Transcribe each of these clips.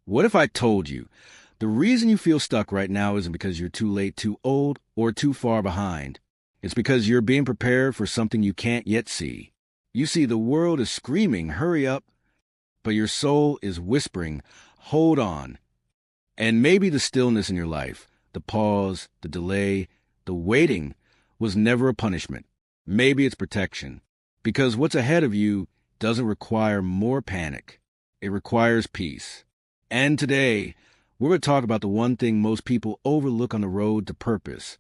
What if I told you the reason you feel stuck right now isn't because you're too late, too old, or too far behind? It's because you're being prepared for something you can't yet see. You see, the world is screaming, hurry up, but your soul is whispering, hold on. And maybe the stillness in your life, the pause, the delay, the waiting, was never a punishment. Maybe it's protection. Because what's ahead of you doesn't require more panic. It requires peace. And today, we're going to talk about the one thing most people overlook on the road to purpose,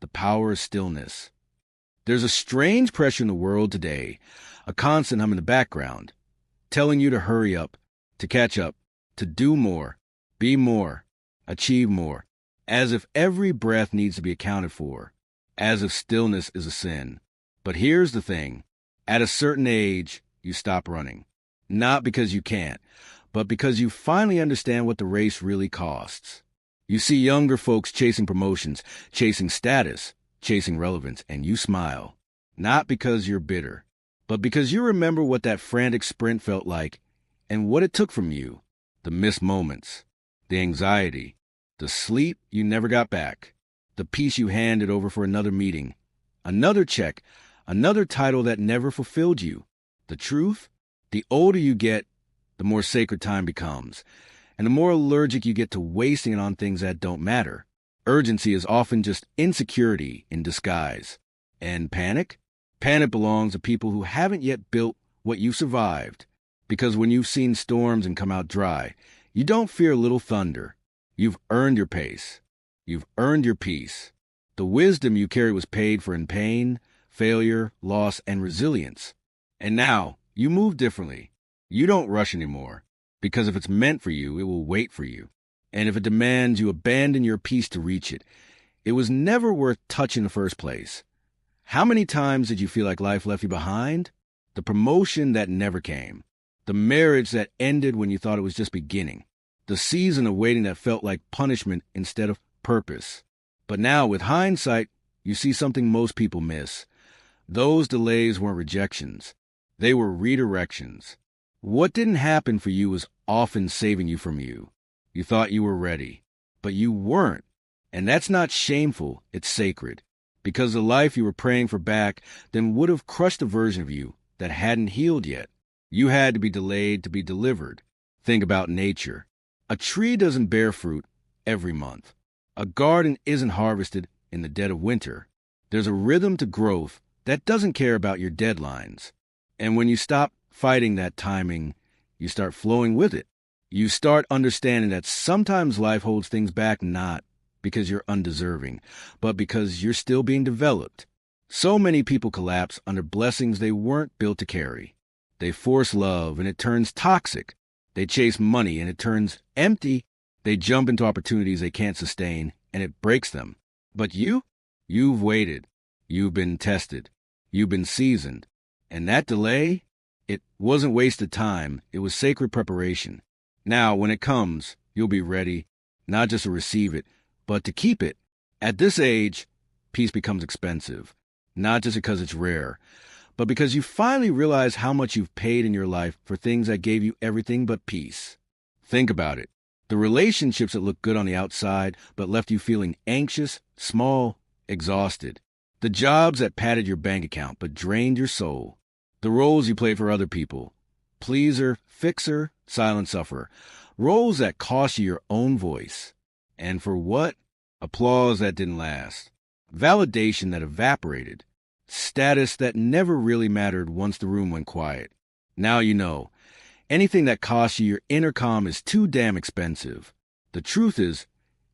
the power of stillness. There's a strange pressure in the world today, a constant hum in the background, telling you to hurry up, to catch up, to do more, be more, achieve more, as if every breath needs to be accounted for, as if stillness is a sin. But here's the thing. At a certain age, you stop running. Not because you can't, but because you finally understand what the race really costs. You see younger folks chasing promotions, chasing status, chasing relevance, and you smile. Not because you're bitter, but because you remember what that frantic sprint felt like and what it took from you. The missed moments, the anxiety, the sleep you never got back, the peace you handed over for another meeting, another check, another title that never fulfilled you. The truth? The older you get, the more sacred time becomes, and the more allergic you get to wasting it on things that don't matter. Urgency is often just insecurity in disguise. And panic? Panic belongs to people who haven't yet built what you survived. Because when you've seen storms and come out dry, you don't fear little thunder. You've earned your pace. You've earned your peace. The wisdom you carry was paid for in pain, failure, loss, and resilience. And now, you move differently. You don't rush anymore, because if it's meant for you, it will wait for you. And if it demands you abandon your peace to reach it, it was never worth touching in the first place. How many times did you feel like life left you behind? The promotion that never came. The marriage that ended when you thought it was just beginning. The season of waiting that felt like punishment instead of purpose. But now, with hindsight, you see something most people miss. Those delays weren't rejections. They were redirections. What didn't happen for you was often saving you from you. You thought you were ready, but you weren't. And that's not shameful, it's sacred. Because the life you were praying for back then would have crushed a version of you that hadn't healed yet. You had to be delayed to be delivered. Think about nature. A tree doesn't bear fruit every month. A garden isn't harvested in the dead of winter. There's a rhythm to growth that doesn't care about your deadlines. And when you stop fighting that timing, you start flowing with it. You start understanding that sometimes life holds things back not because you're undeserving, but because you're still being developed. So many people collapse under blessings they weren't built to carry. They force love and it turns toxic. They chase money and it turns empty. They jump into opportunities they can't sustain and it breaks them. But you've waited. You've been tested. You've been seasoned. And that delay, it wasn't wasted time. It was sacred preparation. Now, when it comes, you'll be ready, not just to receive it, but to keep it. At this age, peace becomes expensive, not just because it's rare, but because you finally realize how much you've paid in your life for things that gave you everything but peace. Think about it. The relationships that looked good on the outside, but left you feeling anxious, small, exhausted. The jobs that padded your bank account, but drained your soul. The roles you played for other people. Pleaser, fixer, silent sufferer. Roles that cost you your own voice. And for what? Applause that didn't last. Validation that evaporated. Status that never really mattered once the room went quiet. Now you know. Anything that costs you your inner calm is too damn expensive. The truth is,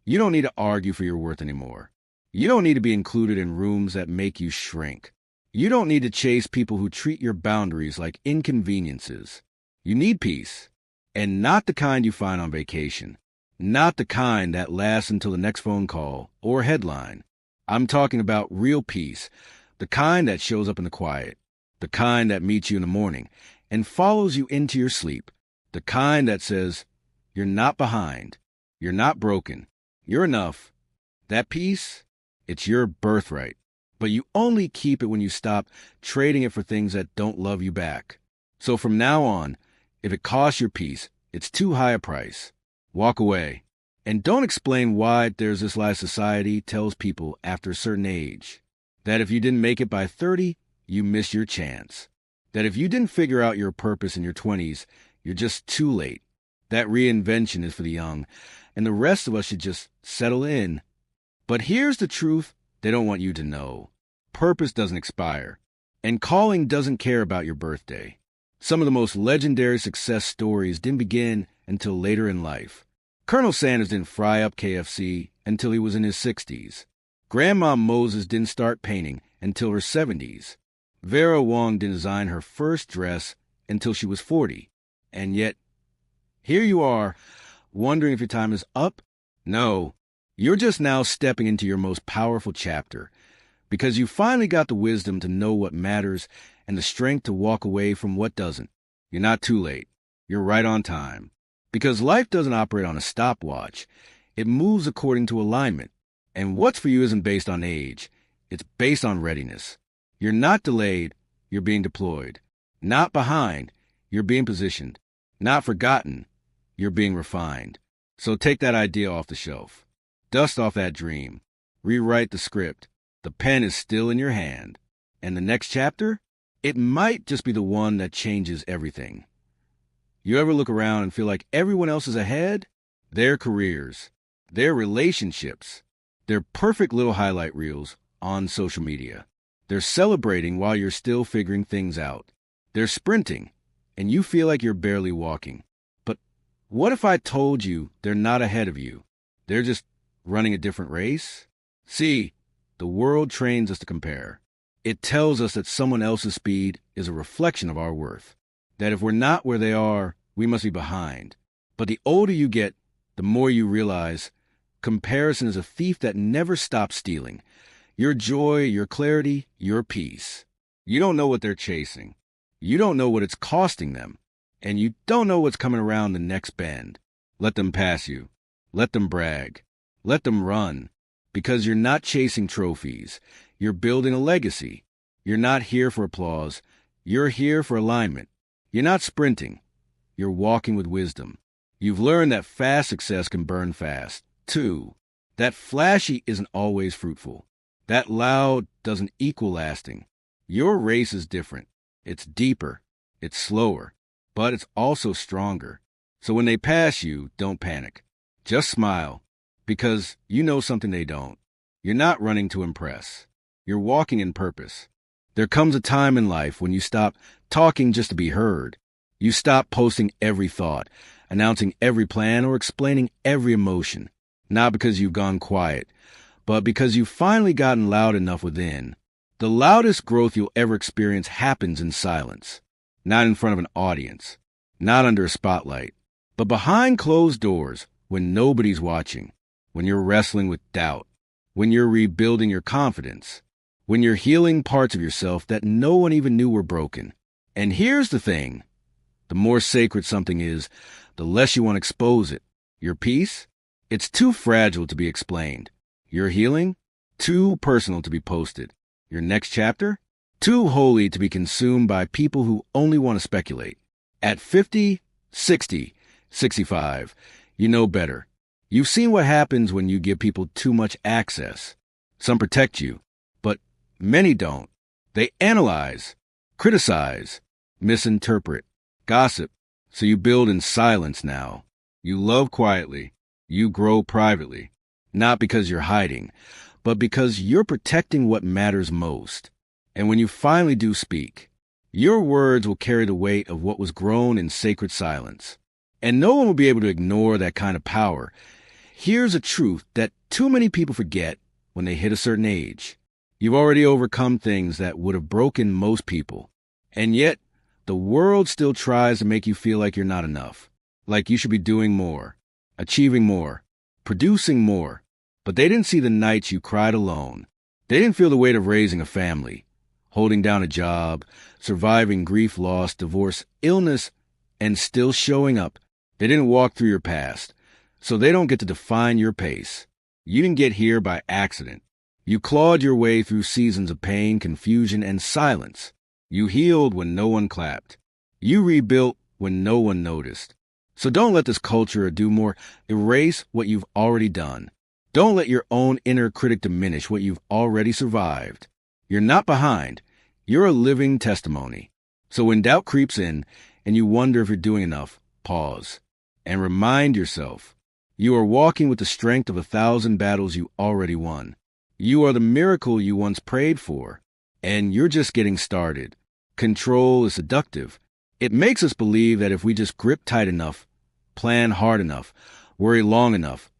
you don't need to argue for your worth anymore. You don't need to be included in rooms that make you shrink. You don't need to chase people who treat your boundaries like inconveniences. You need peace. And not the kind you find on vacation. Not the kind that lasts until the next phone call or headline. I'm talking about real peace. The kind that shows up in the quiet. The kind that meets you in the morning and follows you into your sleep. The kind that says, you're not behind. You're not broken. You're enough. That peace, it's your birthright. But you only keep it when you stop trading it for things that don't love you back. So from now on, if it costs your peace, it's too high a price. Walk away. And don't explain why there's this lie society tells people after a certain age. That if you didn't make it by 30, you miss your chance. That if you didn't figure out your purpose in your 20s, you're just too late. That reinvention is for the young, and the rest of us should just settle in. But here's the truth they don't want you to know. Purpose doesn't expire, and calling doesn't care about your birthday. Some of the most legendary success stories didn't begin until later in life. Colonel Sanders didn't fry up KFC until he was in his 60s. Grandma Moses didn't start painting until her 70s. Vera Wang didn't design her first dress until she was 40. And yet, here you are, wondering if your time is up? No, you're just now stepping into your most powerful chapter, because you finally got the wisdom to know what matters and the strength to walk away from what doesn't. You're not too late. You're right on time. Because life doesn't operate on a stopwatch. It moves according to alignment. And what's for you isn't based on age. It's based on readiness. You're not delayed. You're being deployed. Not behind. You're being positioned. Not forgotten. You're being refined. So take that idea off the shelf. Dust off that dream. Rewrite the script. The pen is still in your hand. And the next chapter? It might just be the one that changes everything. You ever look around and feel like everyone else is ahead? Their careers, their relationships, their perfect little highlight reels on social media. They're celebrating while you're still figuring things out. They're sprinting, and you feel like you're barely walking. But what if I told you they're not ahead of you? They're just running a different race? See, the world trains us to compare. It tells us that someone else's speed is a reflection of our worth. That if we're not where they are, we must be behind. But the older you get, the more you realize comparison is a thief that never stops stealing. Your joy, your clarity, your peace. You don't know what they're chasing. You don't know what it's costing them. And you don't know what's coming around the next bend. Let them pass you. Let them brag. Let them run. Because you're not chasing trophies. You're building a legacy. You're not here for applause. You're here for alignment. You're not sprinting. You're walking with wisdom. You've learned that fast success can burn fast. 2, that flashy isn't always fruitful. That loud doesn't equal lasting. Your race is different. It's deeper. It's slower. But it's also stronger. So when they pass you, don't panic. Just smile. Because you know something they don't. You're not running to impress. You're walking in purpose. There comes a time in life when you stop talking just to be heard. You stop posting every thought, announcing every plan, or explaining every emotion. Not because you've gone quiet, but because you've finally gotten loud enough within. The loudest growth you'll ever experience happens in silence. Not in front of an audience. Not under a spotlight. But behind closed doors, when nobody's watching. When you're wrestling with doubt. When you're rebuilding your confidence. When you're healing parts of yourself that no one even knew were broken. And here's the thing. The more sacred something is, the less you want to expose it. Your peace? It's too fragile to be explained. Your healing? Too personal to be posted. Your next chapter? Too holy to be consumed by people who only want to speculate. At 50, 60, 65, you know better. You've seen what happens when you give people too much access. Some protect you. Many don't. They analyze, criticize, misinterpret, gossip. So you build in silence now. You love quietly. You grow privately. Not because you're hiding, but because you're protecting what matters most. And when you finally do speak, your words will carry the weight of what was grown in sacred silence. And no one will be able to ignore that kind of power. Here's a truth that too many people forget when they hit a certain age. You've already overcome things that would have broken most people. And yet, the world still tries to make you feel like you're not enough. Like you should be doing more, achieving more, producing more. But they didn't see the nights you cried alone. They didn't feel the weight of raising a family, holding down a job, surviving grief, loss, divorce, illness, and still showing up. They didn't walk through your past, so they don't get to define your pace. You didn't get here by accident. You clawed your way through seasons of pain, confusion, and silence. You healed when no one clapped. You rebuilt when no one noticed. So don't let this culture or do more erase what you've already done. Don't let your own inner critic diminish what you've already survived. You're not behind. You're a living testimony. So when doubt creeps in and you wonder if you're doing enough, pause and remind yourself you are walking with the strength of 1,000 battles you already won. You are the miracle you once prayed for, and you're just getting started. Control is seductive. It makes us believe that if we just grip tight enough, plan hard enough, worry long enough,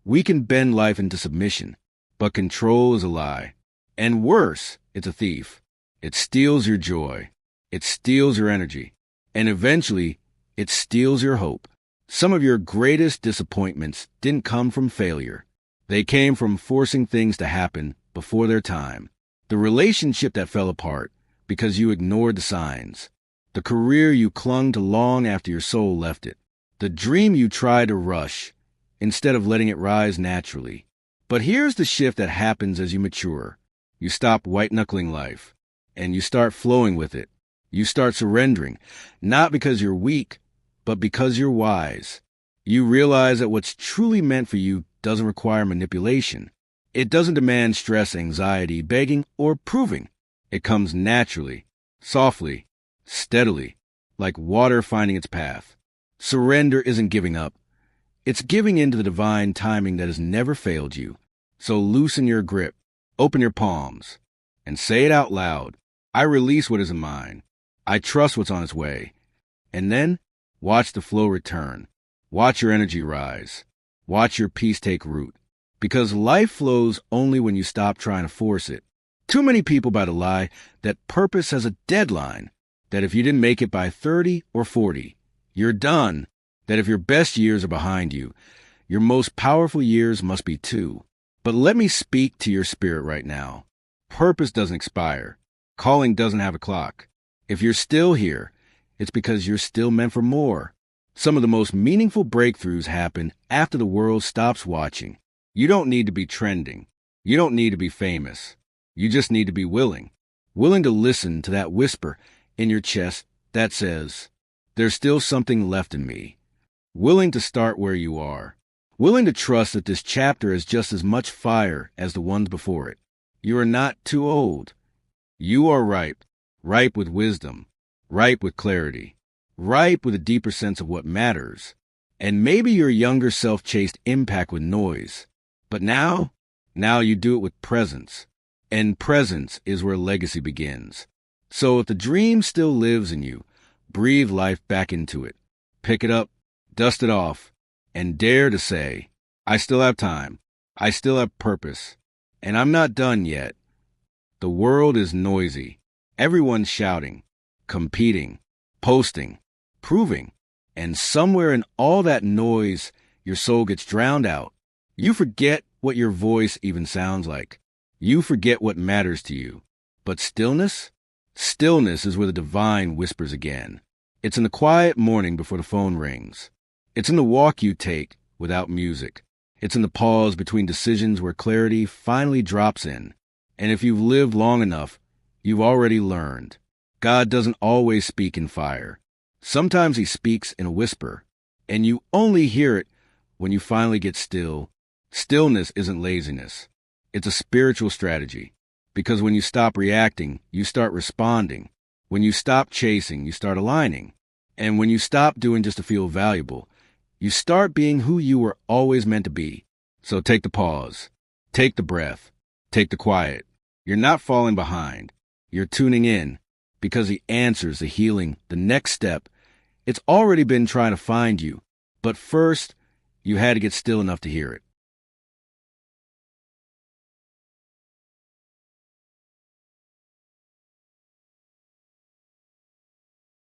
we can bend life into submission. But control is a lie. And worse, it's a thief. It steals your joy. It steals your energy. And eventually, it steals your hope. Some of your greatest disappointments didn't come from failure. They came from forcing things to happen before their time. The relationship that fell apart because you ignored the signs. The career you clung to long after your soul left it. The dream you tried to rush instead of letting it rise naturally. But here's the shift that happens as you mature. You stop white-knuckling life, and you start flowing with it. You start surrendering, not because you're weak, but because you're wise. You realize that what's truly meant for you doesn't require manipulation. It doesn't demand stress, anxiety, begging, or proving. It comes naturally, softly, steadily, like water finding its path. Surrender isn't giving up. It's giving in to the divine timing that has never failed you. So loosen your grip, open your palms, and say it out loud. I release what isn't mine. I trust what's on its way. And then, watch the flow return. Watch your energy rise. Watch your peace take root. Because life flows only when you stop trying to force it. Too many people buy the lie that purpose has a deadline, that if you didn't make it by 30 or 40, you're done, that if your best years are behind you, your most powerful years must be too. But let me speak to your spirit right now. Purpose doesn't expire. Calling doesn't have a clock. If you're still here, it's because you're still meant for more. Some of the most meaningful breakthroughs happen after the world stops watching. You don't need to be trending. You don't need to be famous. You just need to be willing. Willing to listen to that whisper in your chest that says, there's still something left in me. Willing to start where you are. Willing to trust that this chapter has just as much fire as the ones before it. You are not too old. You are ripe. Ripe with wisdom. Ripe with clarity. Ripe with a deeper sense of what matters. And maybe your younger self chased impact with noise. But now you do it with presence. And presence is where legacy begins. So if the dream still lives in you, breathe life back into it. Pick it up, dust it off, and dare to say, I still have time. I still have purpose. And I'm not done yet. The world is noisy. Everyone's shouting, competing, posting, proving. And somewhere in all that noise, your soul gets drowned out. You forget what your voice even sounds like. You forget what matters to you. But stillness? Stillness is where the divine whispers again. It's in the quiet morning before the phone rings. It's in the walk you take without music. It's in the pause between decisions where clarity finally drops in. And if you've lived long enough, you've already learned. God doesn't always speak in fire. Sometimes he speaks in a whisper, and you only hear it when you finally get still. Stillness isn't laziness. It's a spiritual strategy. Because when you stop reacting, you start responding. When you stop chasing, you start aligning. And when you stop doing just to feel valuable, you start being who you were always meant to be. So take the pause. Take the breath. Take the quiet. You're not falling behind. You're tuning in. Because the answers, the healing, the next step, it's already been trying to find you. But first, you had to get still enough to hear it.